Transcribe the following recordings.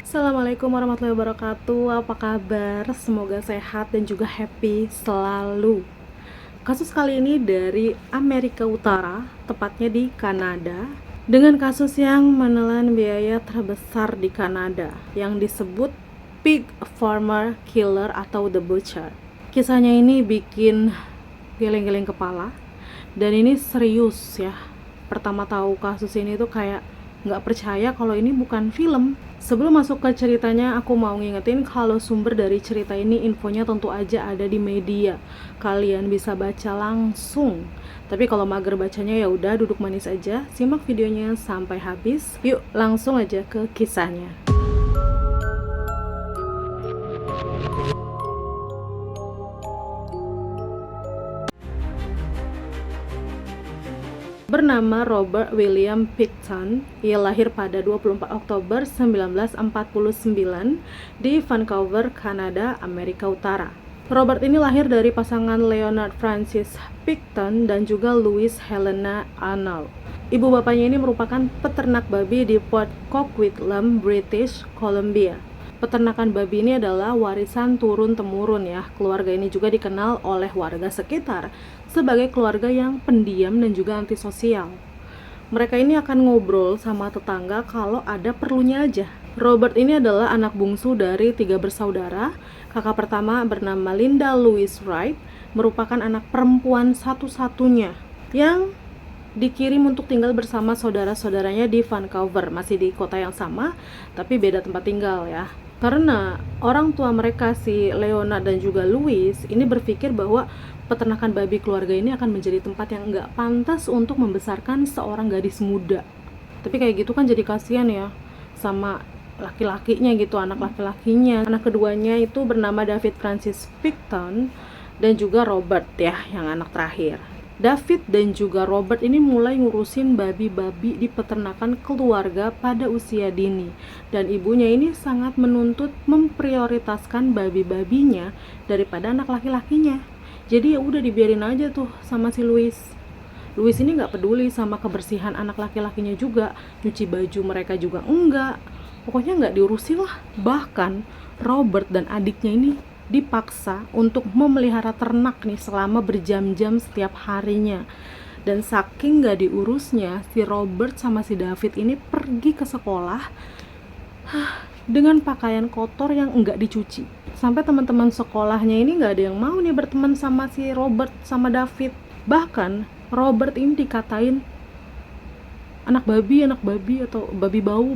Assalamualaikum warahmatullahi wabarakatuh. Apa kabar? Semoga sehat dan juga happy selalu. Kasus kali ini dari Amerika Utara, tepatnya di Kanada, dengan kasus yang menelan biaya terbesar di Kanada yang disebut Pig Farmer Killer atau The Butcher. Kisahnya ini bikin geleng-geleng kepala dan ini serius ya. Pertama tahu kasus ini tuh kayak nggak percaya kalau ini bukan film. Sebelum masuk ke ceritanya, aku mau ngingetin kalau sumber dari cerita ini infonya tentu aja ada di media. Kalian bisa baca langsung. Tapi kalau mager bacanya ya udah duduk manis aja, simak videonya sampai habis. Yuk langsung aja ke kisahnya. Bernama Robert William Picton, ia lahir pada 24 Oktober 1949 di Vancouver, Kanada, Amerika Utara. Robert ini lahir dari pasangan Leonard Francis Picton dan juga Louise Helena Arnold. Ibu bapaknya ini merupakan peternak babi di Port Coquitlam, British Columbia. Peternakan babi ini adalah warisan turun-temurun ya. Keluarga ini juga dikenal oleh warga sekitar sebagai keluarga yang pendiam dan juga antisosial. Mereka ini akan ngobrol sama tetangga kalau ada perlunya aja. Robert ini adalah anak bungsu dari 3 bersaudara. Kakak pertama bernama Linda Louise Wright, merupakan anak perempuan satu-satunya yang dikirim untuk tinggal bersama saudara-saudaranya di Vancouver, masih di kota yang sama tapi beda tempat tinggal ya. Karena orang tua mereka si Leonard dan juga Louise ini berpikir bahwa peternakan babi keluarga ini akan menjadi tempat yang nggak pantas untuk membesarkan seorang gadis muda. Tapi kayak gitu kan jadi kasihan ya sama laki-lakinya gitu, anak laki-lakinya. Anak keduanya itu bernama David Francis Picton dan juga Robert ya, yang anak terakhir. David dan juga Robert ini mulai ngurusin babi-babi di peternakan keluarga pada usia dini, dan ibunya ini sangat menuntut memprioritaskan babi-babinya daripada anak laki-lakinya. Jadi ya udah dibiarin aja tuh sama si Louis. Louis ini nggak peduli sama kebersihan anak laki-lakinya juga, nyuci baju mereka juga enggak. Pokoknya nggak diurusin lah. Bahkan Robert dan adiknya ini dipaksa untuk memelihara ternak nih selama berjam-jam setiap harinya. Dan saking gak diurusnya, si Robert sama si David ini pergi ke sekolah dengan pakaian kotor yang enggak dicuci. Sampai teman-teman sekolahnya ini gak ada yang mau nih berteman sama si Robert sama David. Bahkan Robert ini dikatain anak babi atau babi bau.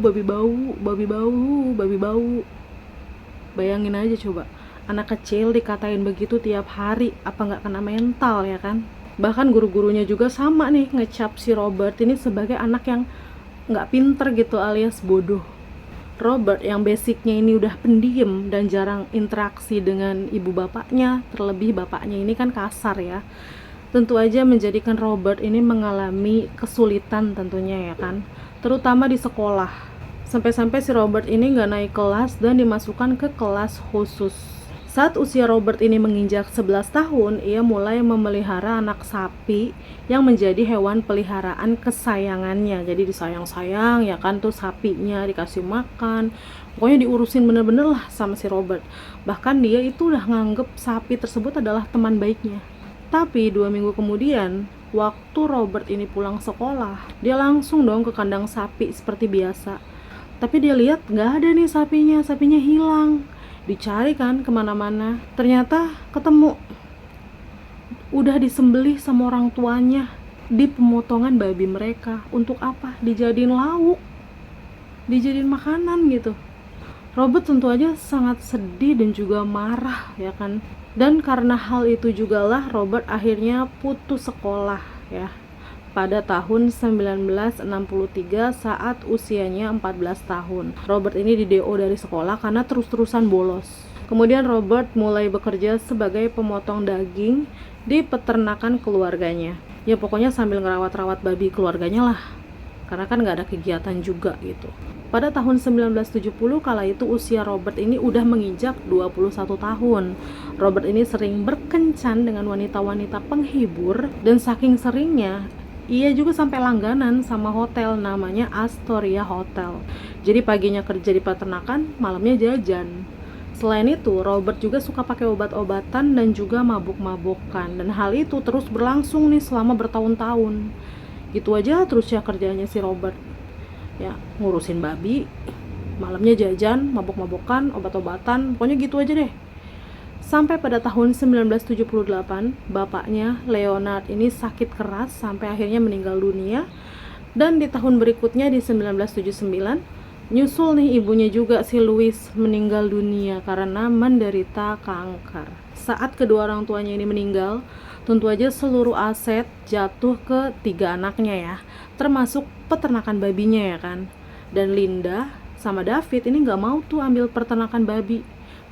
Bayangin aja coba, anak kecil dikatain begitu tiap hari, apa nggak kena mental ya kan? Bahkan guru-gurunya juga sama nih ngecap si Robert ini sebagai anak yang nggak pinter gitu alias bodoh. Robert yang basicnya ini udah pendiam dan jarang interaksi dengan ibu bapaknya, terlebih bapaknya ini kan kasar ya. Tentu aja menjadikan Robert ini mengalami kesulitan tentunya ya kan, terutama di sekolah. Sampai-sampai si Robert ini nggak naik kelas dan dimasukkan ke kelas khusus. Saat usia Robert ini menginjak 11 tahun, ia mulai memelihara anak sapi yang menjadi hewan peliharaan kesayangannya. Jadi disayang-sayang ya kan tuh sapinya, dikasih makan. Pokoknya diurusin bener-bener lah sama si Robert. Bahkan dia itu udah nganggep sapi tersebut adalah teman baiknya. Tapi 2 minggu kemudian, waktu Robert ini pulang sekolah, dia langsung dong ke kandang sapi seperti biasa. Tapi dia lihat nggak ada nih sapinya hilang. Dicari kan kemana-mana, ternyata ketemu. Udah disembelih sama orang tuanya di pemotongan babi mereka. Untuk apa? Dijadiin lauk, dijadiin makanan gitu. Robert tentu aja sangat sedih dan juga marah ya kan. Dan karena hal itu jugalah Robert akhirnya putus sekolah ya, pada tahun 1963 saat usianya 14 tahun. Robert ini di-DO dari sekolah karena terus-terusan bolos. Kemudian Robert mulai bekerja sebagai pemotong daging di peternakan keluarganya. Ya pokoknya sambil ngerawat-rawat babi keluarganya lah, karena kan gak ada kegiatan juga gitu. Pada tahun 1970 kala itu usia Robert ini udah menginjak 21 tahun. Robert ini sering berkencan dengan wanita-wanita penghibur, dan saking seringnya Ia juga sampai langganan sama hotel namanya Astoria Hotel. Jadi paginya kerja di peternakan, malamnya jajan. Selain itu, Robert juga suka pakai obat-obatan dan juga mabuk-mabukan. Dan hal itu terus berlangsung nih selama bertahun-tahun. Gitu aja terus ya kerjanya si Robert. Ya, ngurusin babi, malamnya jajan, mabuk-mabukan, obat-obatan, pokoknya gitu aja deh. Sampai pada tahun 1978, bapaknya Leonard ini sakit keras sampai akhirnya meninggal dunia. Dan di tahun berikutnya di 1979, nyusul nih ibunya juga si Louis meninggal dunia karena menderita kanker. Saat kedua orang tuanya ini meninggal, tentu aja seluruh aset jatuh ke 3 anaknya ya, termasuk peternakan babinya ya kan. Dan Linda sama David ini nggak mau tuh ambil peternakan babi.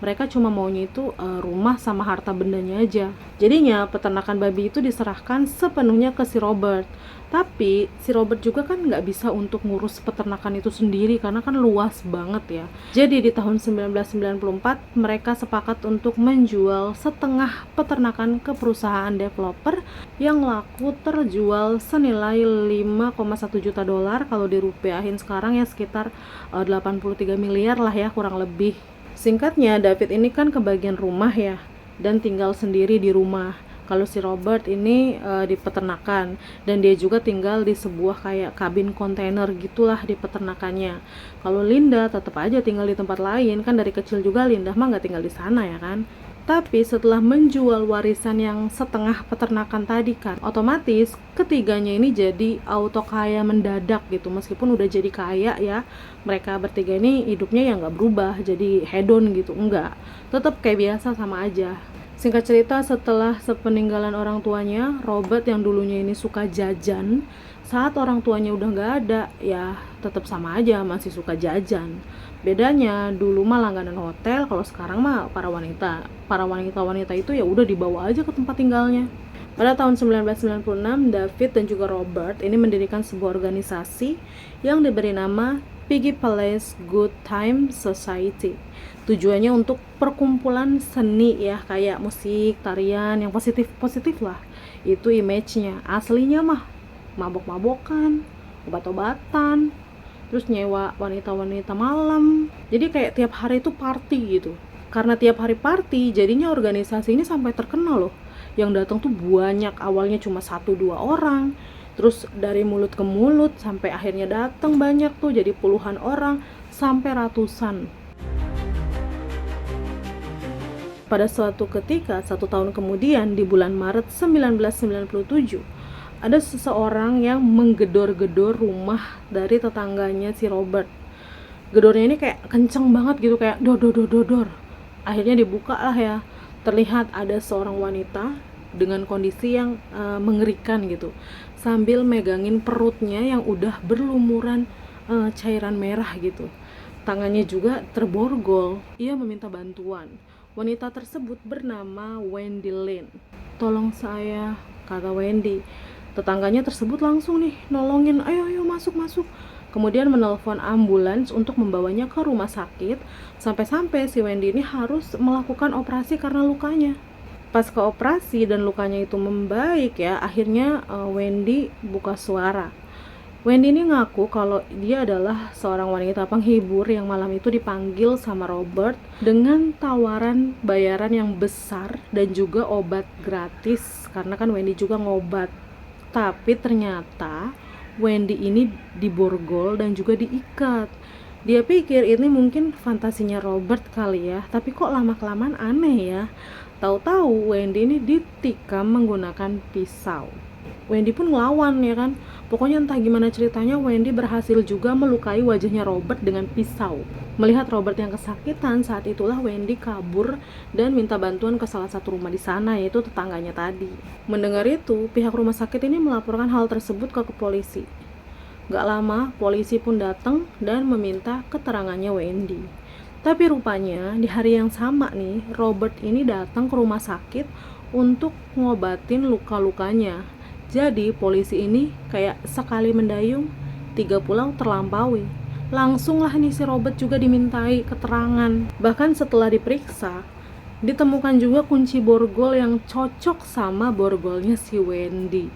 Mereka cuma maunya itu rumah sama harta bendanya aja. Jadinya peternakan babi itu diserahkan sepenuhnya ke si Robert. Tapi si Robert juga kan nggak bisa untuk ngurus peternakan itu sendiri karena kan luas banget ya. Jadi di tahun 1994 mereka sepakat untuk menjual setengah peternakan ke perusahaan developer yang laku terjual senilai 5,1 juta dolar. Kalau dirupiahin sekarang ya sekitar 83 miliar lah ya kurang lebih. Singkatnya, David ini kan kebagian rumah ya, dan tinggal sendiri di rumah. Kalau si Robert ini di peternakan, dan dia juga tinggal di sebuah kayak kabin kontainer gitulah di peternakannya. Kalau Linda tetap aja tinggal di tempat lain, kan dari kecil juga Linda mah nggak tinggal di sana ya kan. Tapi setelah menjual warisan yang setengah peternakan tadi kan, otomatis ketiganya ini jadi auto kaya mendadak gitu. Meskipun udah jadi kaya ya, mereka bertiga ini hidupnya ya nggak berubah jadi hedon gitu, enggak, tetap kayak biasa sama aja. Singkat cerita, setelah sepeninggalan orang tuanya, Robert yang dulunya ini suka jajan, saat orang tuanya udah nggak ada, ya tetap sama aja masih suka jajan. Bedanya dulu mah langganan hotel, kalau sekarang mah para wanita itu ya udah dibawa aja ke tempat tinggalnya. Pada tahun 1996, David dan juga Robert ini mendirikan sebuah organisasi yang diberi nama Piggy Palace Good Time Society. Tujuannya untuk perkumpulan seni ya, kayak musik, tarian yang positif lah. Itu image-nya. Aslinya mah mabok-mabokan, obat-obatan, terus nyewa wanita-wanita malam. Jadi kayak tiap hari itu party gitu. Karena tiap hari party, jadinya organisasi ini sampai terkenal loh. Yang datang tuh banyak, awalnya cuma 1-2 orang. Terus dari mulut ke mulut sampai akhirnya datang banyak tuh, jadi puluhan orang sampai ratusan. Pada suatu ketika, 1 tahun kemudian di bulan Maret 1997, ada seseorang yang menggedor-gedor rumah dari tetangganya si Robert. Gedornya ini kayak kenceng banget gitu, kayak dor. Akhirnya dibuka lah ya. Terlihat ada seorang wanita dengan kondisi yang mengerikan gitu, sambil megangin perutnya yang udah berlumuran cairan merah gitu. Tangannya juga terborgol. Ia meminta bantuan. Wanita tersebut bernama Wendy Lynn. "Tolong saya," kata Wendy. Tetangganya tersebut langsung nih nolongin, ayo masuk. Kemudian menelpon ambulans untuk membawanya ke rumah sakit. Sampai-sampai si Wendy ini harus melakukan operasi karena lukanya. Pas ke operasi dan lukanya itu membaik ya, akhirnya Wendy buka suara. Wendy ini ngaku kalau dia adalah seorang wanita penghibur yang malam itu dipanggil sama Robert dengan tawaran bayaran yang besar dan juga obat gratis, karena kan Wendy juga ngobat. Tapi ternyata Wendy ini diborgol dan juga diikat. Dia pikir ini mungkin fantasinya Robert kali ya, tapi kok lama-kelamaan aneh ya. Tahu-tahu Wendy ini ditikam menggunakan pisau. Wendy pun ngelawan ya kan. Pokoknya entah gimana ceritanya, Wendy berhasil juga melukai wajahnya Robert dengan pisau. Melihat Robert yang kesakitan, saat itulah Wendy kabur dan minta bantuan ke salah satu rumah di sana, yaitu tetangganya tadi. Mendengar itu, pihak rumah sakit ini melaporkan hal tersebut ke polisi. Gak lama, polisi pun datang dan meminta keterangannya Wendy. Tapi rupanya di hari yang sama nih, Robert ini datang ke rumah sakit untuk ngobatin luka-lukanya. Jadi polisi ini kayak sekali mendayung 3 pulau terlampaui. Langsung lah nih si Robert juga dimintai keterangan. Bahkan setelah diperiksa, Ditemukan juga kunci borgol yang cocok sama borgolnya si Wendy.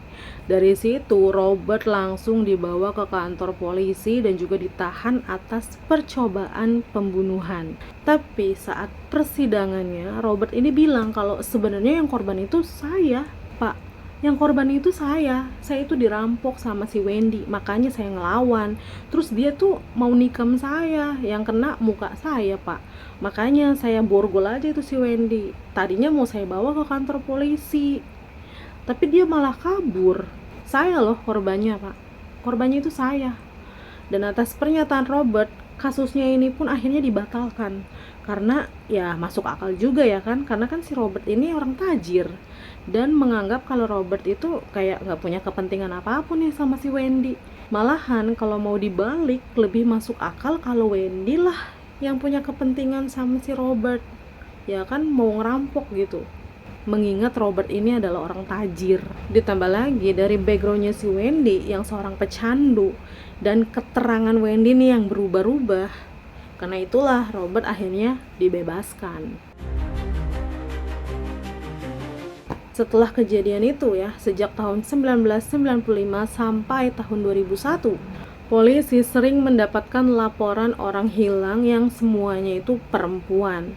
Dari situ Robert langsung dibawa ke kantor polisi dan juga ditahan atas percobaan pembunuhan. Tapi saat persidangannya Robert ini bilang kalau sebenarnya yang korban itu saya, Pak. Yang korban itu saya itu dirampok sama si Wendy, makanya saya ngelawan. Terus dia tuh mau nikam saya, yang kena muka saya, Pak. Makanya saya borgol aja itu si Wendy. Tadinya mau saya bawa ke kantor polisi, tapi dia malah kabur. Saya loh korbannya, Pak. Korbannya itu saya. Dan atas pernyataan Robert, kasusnya ini pun akhirnya dibatalkan. Karena ya masuk akal juga ya kan, karena kan si Robert ini orang tajir dan menganggap kalau Robert itu kayak nggak punya kepentingan apapun nih sama si Wendy. Malahan kalau mau dibalik lebih masuk akal kalau Wendy lah yang punya kepentingan sama si Robert, ya kan, mau ngerampok gitu. Mengingat Robert ini adalah orang tajir. Ditambah lagi dari backgroundnya si Wendy yang seorang pecandu dan keterangan Wendy nih yang berubah-ubah. Karena itulah Robert akhirnya dibebaskan. Setelah kejadian itu ya, sejak tahun 1995 sampai tahun 2001, polisi sering mendapatkan laporan orang hilang yang semuanya itu perempuan.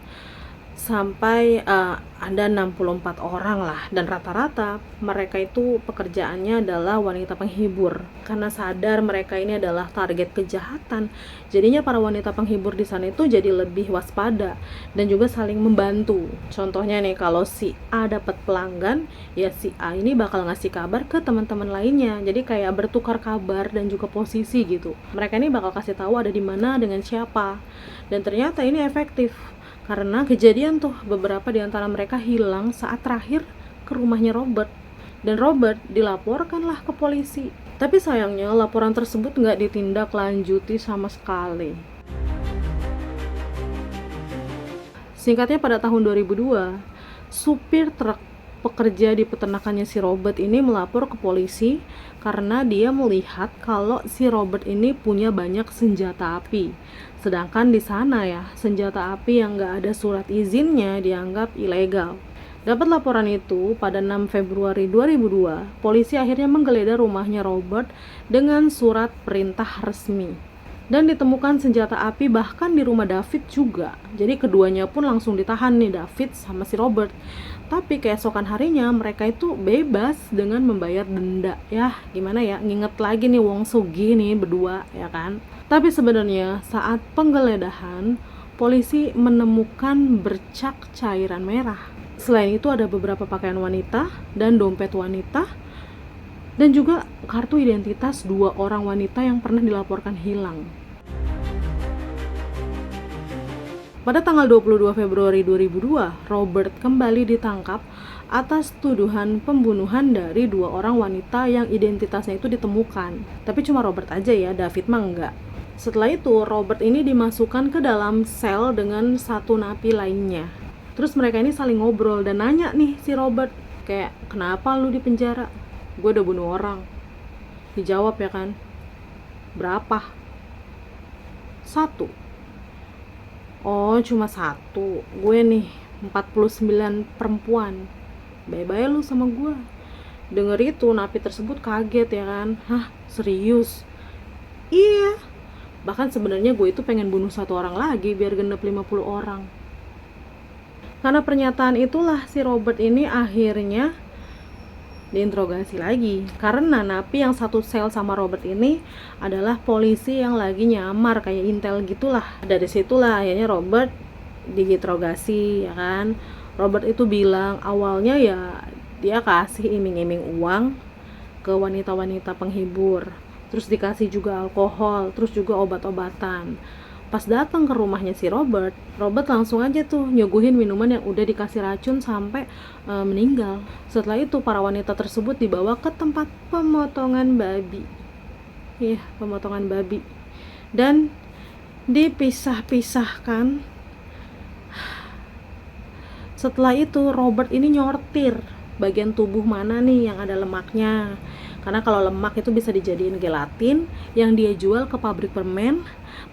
Sampai ada 64 orang lah, dan rata-rata mereka itu pekerjaannya adalah wanita penghibur. Karena sadar mereka ini adalah target kejahatan, jadinya para wanita penghibur di sana itu jadi lebih waspada dan juga saling membantu. Contohnya nih, kalau si A dapat pelanggan, ya si A ini bakal ngasih kabar ke teman-teman lainnya. Jadi kayak bertukar kabar dan juga posisi gitu. Mereka ini bakal kasih tahu ada di mana dengan siapa. Dan ternyata ini efektif. Karena kejadian tuh beberapa di antara mereka hilang saat terakhir ke rumahnya Robert. Dan Robert dilaporkanlah ke polisi. Tapi sayangnya laporan tersebut nggak ditindaklanjuti sama sekali. Singkatnya pada tahun 2002, supir truk pekerja di peternakannya si Robert ini melapor ke polisi karena dia melihat kalau si Robert ini punya banyak senjata api. Sedangkan di sana ya, senjata api yang nggak ada surat izinnya dianggap ilegal. Dapat laporan itu pada 6 Februari 2002, polisi akhirnya menggeledah rumahnya Robert dengan surat perintah resmi. Dan ditemukan senjata api bahkan di rumah David juga. Jadi keduanya pun langsung ditahan nih, David sama si Robert. Tapi keesokan harinya mereka itu bebas dengan membayar denda. Ya gimana ya, nginget lagi nih Wong Sugi nih berdua ya kan. Tapi sebenarnya saat penggeledahan, polisi menemukan bercak cairan merah. Selain itu ada beberapa pakaian wanita dan dompet wanita, dan juga kartu identitas 2 orang wanita yang pernah dilaporkan hilang. Pada tanggal 22 Februari 2002, Robert kembali ditangkap atas tuduhan pembunuhan dari 2 orang wanita yang identitasnya itu ditemukan. Tapi cuma Robert aja ya, David mah enggak. Setelah itu, Robert ini dimasukkan ke dalam sel dengan 1 napi lainnya. Terus mereka ini saling ngobrol dan nanya nih si Robert, kayak, kenapa lu di penjara? Gue udah bunuh orang. Dijawab ya kan, berapa? 1. Oh cuma 1, gue nih 49 perempuan. Bye-bye lu sama gue. Denger itu napi tersebut kaget ya kan. Hah, serius? Iya. Bahkan sebenarnya gue itu pengen bunuh 1 orang lagi biar genep 50 orang. Karena pernyataan itulah si Robert ini akhirnya diinterogasi lagi. Karena napi yang satu sel sama Robert ini adalah polisi yang lagi nyamar kayak intel gitulah. Dari situlah akhirnya Robert diinterogasi ya kan. Robert itu bilang awalnya ya dia kasih iming-iming uang ke wanita-wanita penghibur. Terus dikasih juga alkohol, terus juga obat-obatan. Pas datang ke rumahnya si Robert langsung aja tuh nyuguhin minuman yang udah dikasih racun sampai meninggal. Setelah itu para wanita tersebut dibawa ke tempat pemotongan babi. Iya, pemotongan babi. Dan dipisah-pisahkan. Setelah itu Robert ini nyortir bagian tubuh mana nih yang ada lemaknya. Karena kalau lemak itu bisa dijadiin gelatin yang dia jual ke pabrik permen.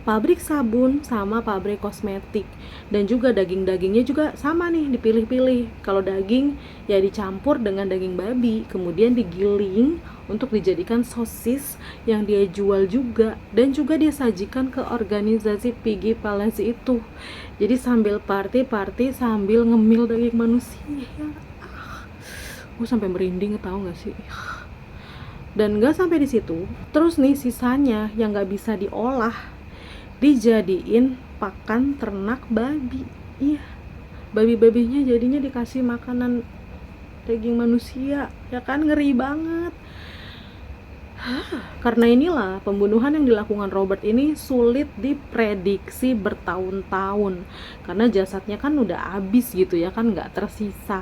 pabrik sabun sama pabrik kosmetik. Dan juga daging-dagingnya juga sama nih, dipilih-pilih. Kalau daging ya dicampur dengan daging babi, kemudian digiling untuk dijadikan sosis yang dia jual juga, dan juga dia sajikan ke organisasi Piggy Palace itu. Jadi sambil party sambil ngemil daging manusia. Gue sampai merinding, tau gak sih? Dan gak sampai di situ, terus nih sisanya yang gak bisa diolah dijadiin pakan ternak babi. Iya, babi-babinya jadinya dikasih makanan daging manusia, ya kan, ngeri banget. Karena inilah pembunuhan yang dilakukan Robert ini sulit diprediksi bertahun-tahun, karena jasadnya kan udah habis gitu ya kan, nggak tersisa.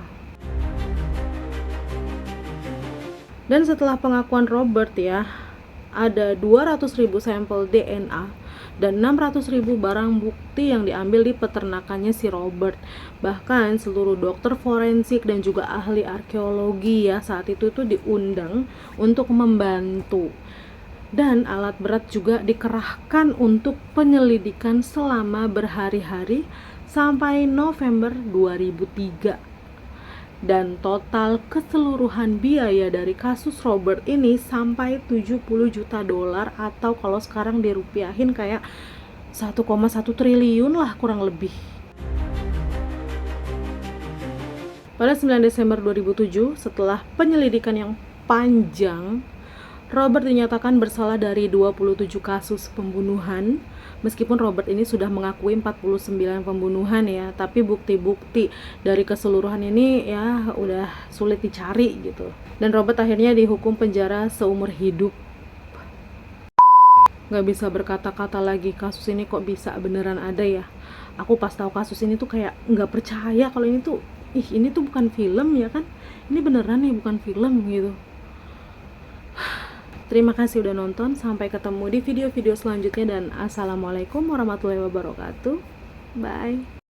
Dan setelah pengakuan Robert ya, ada 200.000 sampel DNA dan 600.000 barang bukti yang diambil di peternakannya si Robert. Bahkan seluruh dokter forensik dan juga ahli arkeologi ya saat itu tuh diundang untuk membantu. Dan alat berat juga dikerahkan untuk penyelidikan selama berhari-hari sampai November 2003. Dan total keseluruhan biaya dari kasus Robert ini sampai 70 juta dolar, atau kalau sekarang dirupiahin kayak 1,1 triliun lah kurang lebih. Pada 9 Desember 2007, setelah penyelidikan yang panjang, Robert dinyatakan bersalah dari 27 kasus pembunuhan. Meskipun Robert ini sudah mengakui 49 pembunuhan ya, tapi bukti-bukti dari keseluruhan ini ya udah sulit dicari gitu. Dan Robert akhirnya dihukum penjara seumur hidup. Gak bisa berkata-kata lagi, kasus ini kok bisa beneran ada ya. Aku pas tahu kasus ini tuh kayak gak percaya kalau ini tuh, ini tuh bukan film ya kan. Ini beneran nih, bukan film gitu. Terima kasih udah nonton, sampai ketemu di video-video selanjutnya dan assalamualaikum warahmatullahi wabarakatuh. Bye.